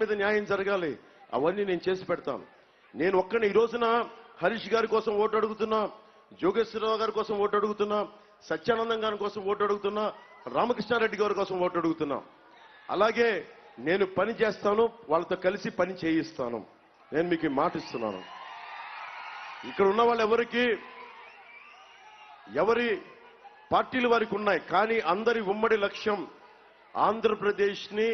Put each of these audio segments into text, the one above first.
మీద న్యాయం జరగాలి. అవన్నీ నేను చేసి పెడతాను. నేను ఒక్కని ఈ రోజున హరీష్ గారి కోసం ఓటు అడుగుతున్నా, జోగేశ్వరరావు గారి కోసం ఓటు అడుగుతున్నా, సత్యానందం గారి కోసం ఓటు అడుగుతున్నా, రామకృష్ణారెడ్డి గారి కోసం ఓటు అడుగుతున్నా. అలాగే నేను పని చేస్తాను, వాళ్ళతో కలిసి పని చేయిస్తాను. నేను మీకు ఈ మాట ఇస్తున్నాను. ఇక్కడ ఉన్న వాళ్ళు ఎవరి పార్టీలు వారికి ఉన్నాయి, కానీ అందరి ఉమ్మడి లక్ష్యం ఆంధ్రప్రదేశ్ని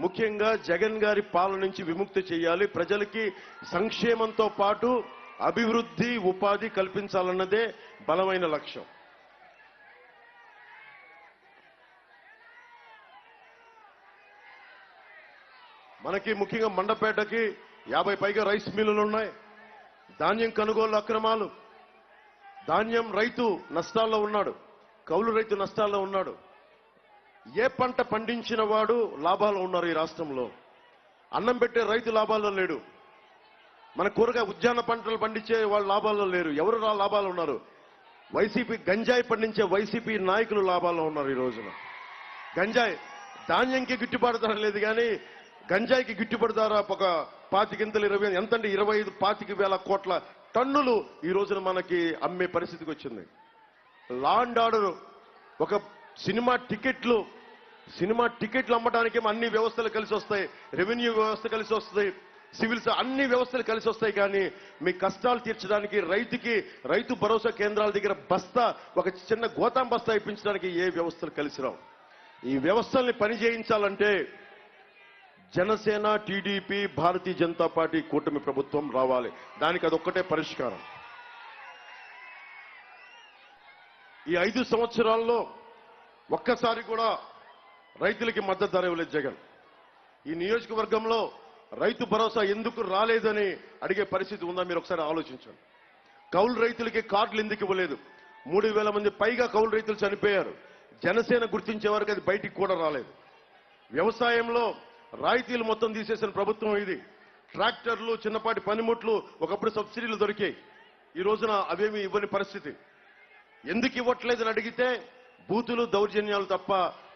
ముఖ్యంగా జగన్ గారి పాలన నుంచి విముక్తి చేయాలి, ప్రజలకి సంక్షేమంతో పాటు అభివృద్ధి ఉపాధి కల్పించాలన్నదే బలమైన లక్ష్యం. మనకి ముఖ్యంగా మండపేటకి 50 పైగా రైస్ మిల్లులు ఉన్నాయి. ధాన్యం కొనుగోలు అక్రమాలు, ధాన్యం రైతు నష్టాల్లో ఉన్నాడు, కౌలు రైతు నష్టాల్లో ఉన్నాడు. ఏ పంట పండించిన వాడు లాభాలు ఉన్నారు ఈ రాష్ట్రంలో. అన్నం పెట్టే రైతు లాభాల్లో లేడు. మన కూరగాయ ఉద్యాన పంటలు పండించే వాళ్ళు లాభాల్లో లేరు. ఎవరు లాభాలు ఉన్నారు? వైసీపీ గంజాయి పండించే వైసీపీ నాయకులు లాభాల్లో ఉన్నారు ఈ రోజున. గంజాయి ధాన్యంకి గిట్టుబాటు ధర లేదు, కానీ గంజాయికి గిట్టుబాటు ధర ఒక 25 ఎంతంటే 25 వేల కోట్ల టన్నులు ఈ రోజున మనకి అమ్మే పరిస్థితికి వచ్చింది. లా అండ్ ఆర్డర్, ఒక సినిమా టికెట్లు అమ్మడానికి అన్ని వ్యవస్థలు కలిసి వస్తాయి, రెవెన్యూ వ్యవస్థ కలిసి వస్తాయి, సివిల్స్ అన్ని వ్యవస్థలు కలిసి వస్తాయి. కానీ మీ కష్టాలు తీర్చడానికి రైతు భరోసా కేంద్రాల దగ్గర బస్తా, ఒక చిన్న గోతాం బస్తా ఇప్పించడానికి ఏ వ్యవస్థలు కలిసి రావు. ఈ వ్యవస్థల్ని పని చేయించాలంటే జనసేన, టీడీపీ, భారతీయ జనతా పార్టీ కూటమి ప్రభుత్వం రావాలి. దానికి అదొక్కటే పరిష్కారం. ఈ 5 సంవత్సరాల్లో ఒక్కసారి కూడా రైతులకి మద్దతు ధర ఇవ్వలేదు జగన్. ఈ నియోజకవర్గంలో రైతు భరోసా ఎందుకు రాలేదని అడిగే పరిస్థితి ఉందా? మీరు ఒకసారి ఆలోచించండి. కౌలు రైతులకి కార్డులు ఎందుకు ఇవ్వలేదు? 3,000 మంది పైగా కౌలు రైతులు చనిపోయారు. జనసేన గుర్తించే వరకు అది బయటికి కూడా రాలేదు. వ్యవసాయంలో రాయితీలు మొత్తం తీసేసిన ప్రభుత్వం ఇది. ట్రాక్టర్లు, చిన్నపాటి పనిముట్లు ఒకప్పుడు సబ్సిడీలు దొరికాయి, ఈ రోజున అవేమీ ఇవ్వని పరిస్థితి. ఎందుకు ఇవ్వట్లేదని అడిగితే బూతులు, దౌర్జన్యాలు తప్ప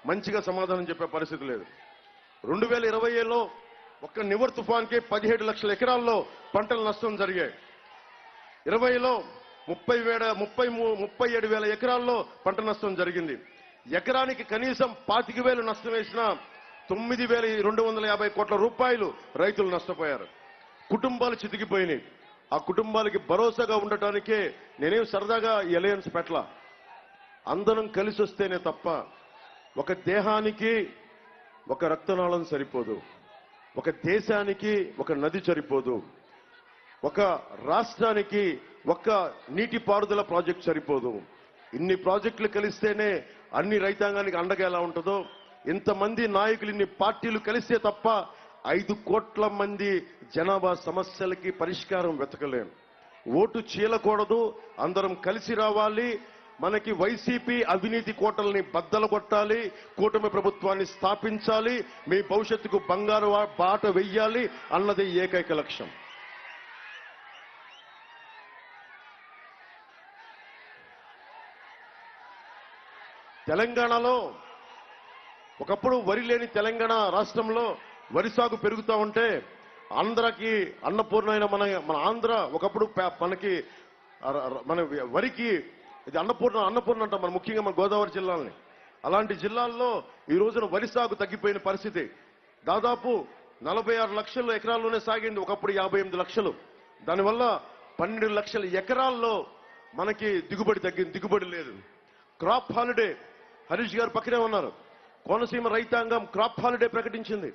మంచిగా సమాధానం చెప్పే పరిస్థితి లేదు. 2020లో ఒక్క నివర్ తుఫాన్కే 17 లక్షల ఎకరాల్లో పంటల నష్టం జరిగాయి. 20లో 37,000 ఎకరాల్లో పంట నష్టం జరిగింది. ఎకరానికి కనీసం 25,000 నష్టం వేసినా 9,250 కోట్ల రూపాయలు రైతులు నష్టపోయారు. కుటుంబాలు చితికిపోయినాయి. ఆ కుటుంబాలకి భరోసాగా ఉండటానికే నేనేం సరదాగా ఈ అలయన్స్ పెట్టల. అందరం కలిసి వస్తేనే తప్ప ఒక దేహానికి ఒక రక్తనాళం సరిపోదు, ఒక దేశానికి ఒక నది సరిపోదు, ఒక రాష్ట్రానికి ఒక నీటిపారుదల ప్రాజెక్ట్ సరిపోదు. ఇన్ని ప్రాజెక్టులు కలిస్తేనే అన్ని రైతాంగానికి అండగా ఎలా ఉంటుందో, ఇంతమంది నాయకులు, ఇన్ని పార్టీలు కలిస్తే తప్ప 5 కోట్ల మంది జనాభా సమస్యలకి పరిష్కారం వెతకలేం. ఓటు చీలకూడదు, అందరం కలిసి రావాలి. మనకి వైసీపీ అవినీతి కోటల్ని బద్దలు కొట్టాలి, కూటమి ప్రభుత్వాన్ని స్థాపించాలి, మీ భవిష్యత్తుకు బంగారు బాట వెయ్యాలి అన్నది ఏకైక లక్ష్యం. తెలంగాణలో ఒకప్పుడు వరి లేని తెలంగాణ రాష్ట్రంలో వరి సాగు పెరుగుతూ ఉంటే ఆంధ్రాకి అన్నపూర్ణ అయిన మన ఆంధ్ర ఒకప్పుడు మన వరికి ఇది అన్నపూర్ణ అంటాం మన, ముఖ్యంగా మన గోదావరి జిల్లాలని. అలాంటి జిల్లాల్లో ఈ రోజున వరి సాగు తగ్గిపోయిన పరిస్థితి. దాదాపు 46 లక్షల ఎకరాల్లోనే సాగింది, ఒకప్పుడు 58 లక్షలు. దానివల్ల 12 లక్షల ఎకరాల్లో మనకి దిగుబడి లేదు. క్రాప్ హాలిడే, హరీష్ గారు పక్కనే ఉన్నారు, కోనసీమ రైతాంగం క్రాప్ హాలిడే ప్రకటించింది.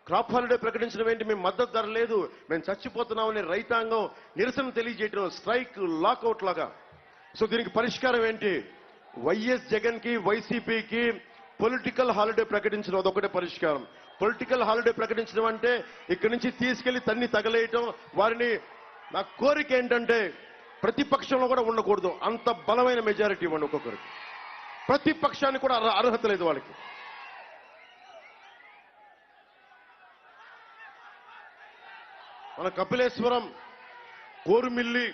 క్రాప్ హాలిడే ప్రకటించడం ఏంటి? మేము మద్దతు ధర లేదు, మేము చచ్చిపోతున్నామని రైతాంగం నిరసన తెలియజేయడం, స్ట్రైక్, లాకౌట్ లాగా. సో దీనికి పరిష్కారం ఏంటి? వైఎస్ జగన్ కి, వైసీపీకి పొలిటికల్ హాలిడే ప్రకటించడం అదొకటే పరిష్కారం. పొలిటికల్ హాలిడే ప్రకటించడం అంటే ఇక్కడి నుంచి తీసుకెళ్లి తన్ని తగలేయటం. వారిని, నా కోరిక ఏంటంటే ప్రతిపక్షంలో కూడా ఉండకూడదు, అంత బలమైన మెజారిటీ ఇవ్వండి ఒక్కొక్కరికి. ప్రతిపక్షానికి కూడా అర్హత లేదు వాళ్ళకి. మన కపిలేశ్వరం, కోరుమిల్లి,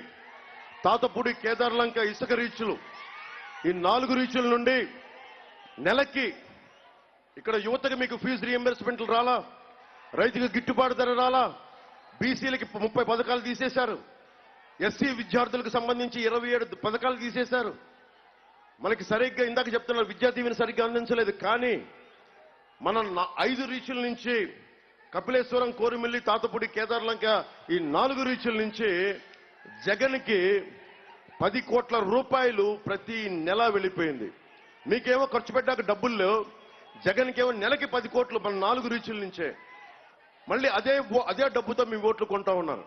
తాతపూడి, కేదార్లంక ఇసుక రీచ్లు, ఈ 4 రీచ్ల నుండి నెలకి ఇక్కడ యువతకి మీకు ఫీజు రీఎంబర్స్మెంట్లు రాలా? రైతుకు గిట్టుబాటు ధర రాలా, బీసీలకి 30 పథకాలు తీసేశారు, ఎస్సీ విద్యార్థులకు సంబంధించి 27 పథకాలు తీసేశారు. మనకి సరిగ్గా ఇందాక చెప్తున్నారు విద్యా దీవెన సరిగ్గా అందించలేదు. కానీ మన 5 రీచుల నుంచి కపిలేశ్వరం, కోరిమిల్లి, తాతపూడి, కేదార్లంక ఈ 4 రీచుల నుంచి జగన్కి 10 కోట్ల రూపాయలు ప్రతి నెల వెళ్ళిపోయింది. మీకేమో ఖర్చు పెట్టాక డబ్బులు లేవు, జగన్కేమో నెలకి 10 కోట్లు మన 4 రీచుల నుంచే. మళ్ళీ అదే డబ్బుతో మీ ఓట్లు కొంటా ఉన్నారు.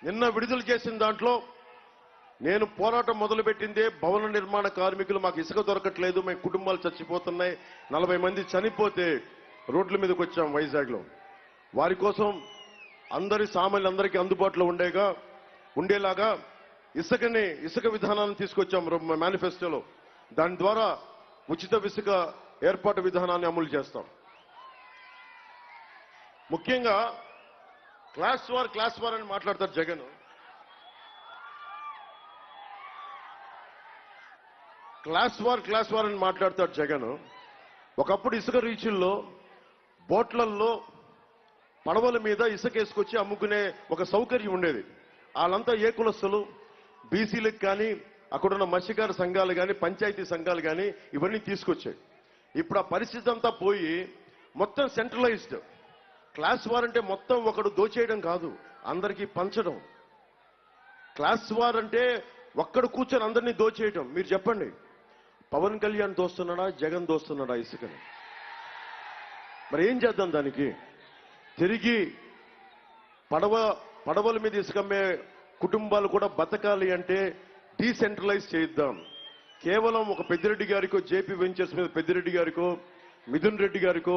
నిన్న విడుదల చేసిన దాంట్లో నేను పోరాటం మొదలుపెట్టిందే భవన నిర్మాణ కార్మికులు, మాకు ఇసుక దొరకట్లేదు, మేము కుటుంబాలు చచ్చిపోతున్నాయి, 40 మంది చనిపోతే రోడ్ల మీదకి వచ్చాం వైజాగ్లో. వారి కోసం అందరి సామాన్యులందరికీ అందుబాటులో ఉండేలాగా ఇసుక విధానాన్ని తీసుకొచ్చాం మేనిఫెస్టోలో. దాని ద్వారా ఉచిత ఇసుక ఏర్పాటు విధానాన్ని అమలు చేస్తాం. ముఖ్యంగా క్లాస్ వార్ అని మాట్లాడతారు జగన్. క్లాస్ వార్ అని మాట్లాడతాడు జగన్. ఒకప్పుడు ఇసుక రీచుల్లో బోట్లల్లో పడవల మీద ఇసుక వేసుకొచ్చి అమ్ముకునే ఒక సౌకర్యం ఉండేది. వాళ్ళంతా ఏ కులస్తులు, బీసీలకు కానీ అక్కడున్న మత్స్యకార సంఘాలు కానీ పంచాయతీ సంఘాలు కానీ ఇవన్నీ తీసుకొచ్చాయి. ఇప్పుడు ఆ పరిస్థితి అంతా పోయి మొత్తం సెంట్రలైజ్డ్. క్లాస్ వార్ అంటే మొత్తం ఒకడు దోచేయడం కాదు, అందరికీ పంచడం. క్లాస్ వార్ అంటే ఒక్కడు కూర్చొని అందరినీ దోచేయడం. మీరు చెప్పండి, పవన్ కళ్యాణ్ దోస్తున్నాడా, జగన్ దోస్తున్నాడా ఇసుకని? మరి ఏం చేద్దాం దానికి? తిరిగి పడవల మీద ఇసుకమ్మే కుటుంబాలు కూడా బతకాలి అంటే డీసెంట్రలైజ్ చేద్దాం. కేవలం ఒక పెద్దిరెడ్డి గారికో, జేపీ వెంచర్స్ మీద పెద్దిరెడ్డి గారికో, మిథున్ రెడ్డి గారికో,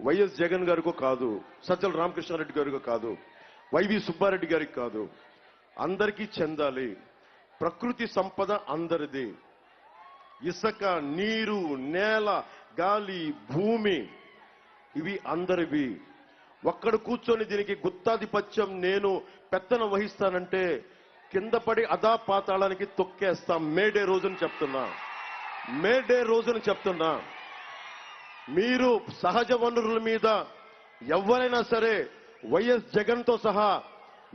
వైఎస్ జగన్ గారికో కాదు, సజ్జల రామకృష్ణారెడ్డి గారికో కాదు, వైవి సుబ్బారెడ్డి గారికి కాదు, అందరికీ చెందాలి. ప్రకృతి సంపద అందరిది. ఇసుక, నీరు, నేల, గాలి, భూమి ఇవి అందరివి. ఒక్కడు కూర్చొని దీనికి గుత్తాధిపత్యం నేను పెత్తనం వహిస్తానంటే కింద పడి అధాపాతాళానికి తొక్కేస్తాం. మేడే రోజుని చెప్తున్నా. మీరు సహజ వనరుల మీద ఎవరైనా సరే వైఎస్ జగన్తో సహా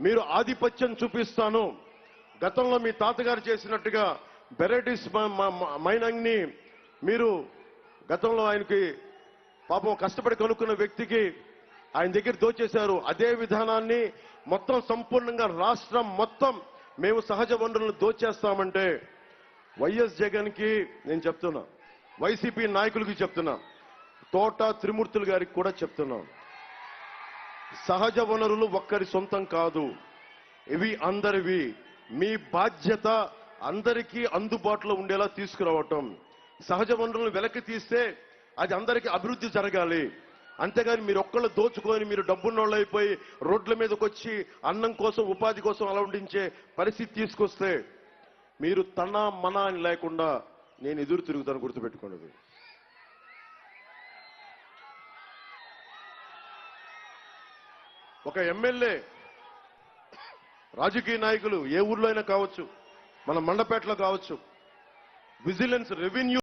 మీరు ఆధిపత్యం చూపిస్తాను. గతంలో మీ తాతగారు చేసినట్టుగా బెరెటిస్ మైనింగ్ ని మీరు గతంలో ఆయనకి పాపం కష్టపడి కనుక్కున్న వ్యక్తికి ఆయన దగ్గర దోచేశారు. అదే విధానాన్ని మొత్తం సంపూర్ణంగా రాష్ట్రం మొత్తం మేము సహజ వనరులను దోచేస్తామంటే వైఎస్ జగన్ కి నేను చెప్తున్నా, వైసీపీ నాయకులకి చెప్తున్నా, తోట త్రిమూర్తులు గారికి కూడా చెప్తున్నాం, సహజ వనరులు ఒక్కరి సొంతం కాదు, ఇవి అందరివి. మీ బాధ్యత అందరికీ అందుబాటులో ఉండేలా తీసుకురావటం. సహజ వనరులను వెనక్కి తీస్తే అది అందరికీ అభివృద్ధి జరగాలి. అంతేగాని మీరు ఒక్కళ్ళు దోచుకొని మీరు డబ్బున్నోళ్ళు అయిపోయి రోడ్ల మీదకి వచ్చి అన్నం కోసం, ఉపాధి కోసం అలా ఉండించే పరిస్థితి తీసుకొస్తే మీరు తన మన అని లేకుండా నేను ఎదురు తిరుగుతాను, గుర్తుపెట్టుకోండి. ఒక ఎమ్మెల్యే, రాజకీయ నాయకులు ఏ ఊర్లో అయినా కావచ్చు, మన మండపేటలో కావచ్చు, విజిలెన్స్, రెవెన్యూ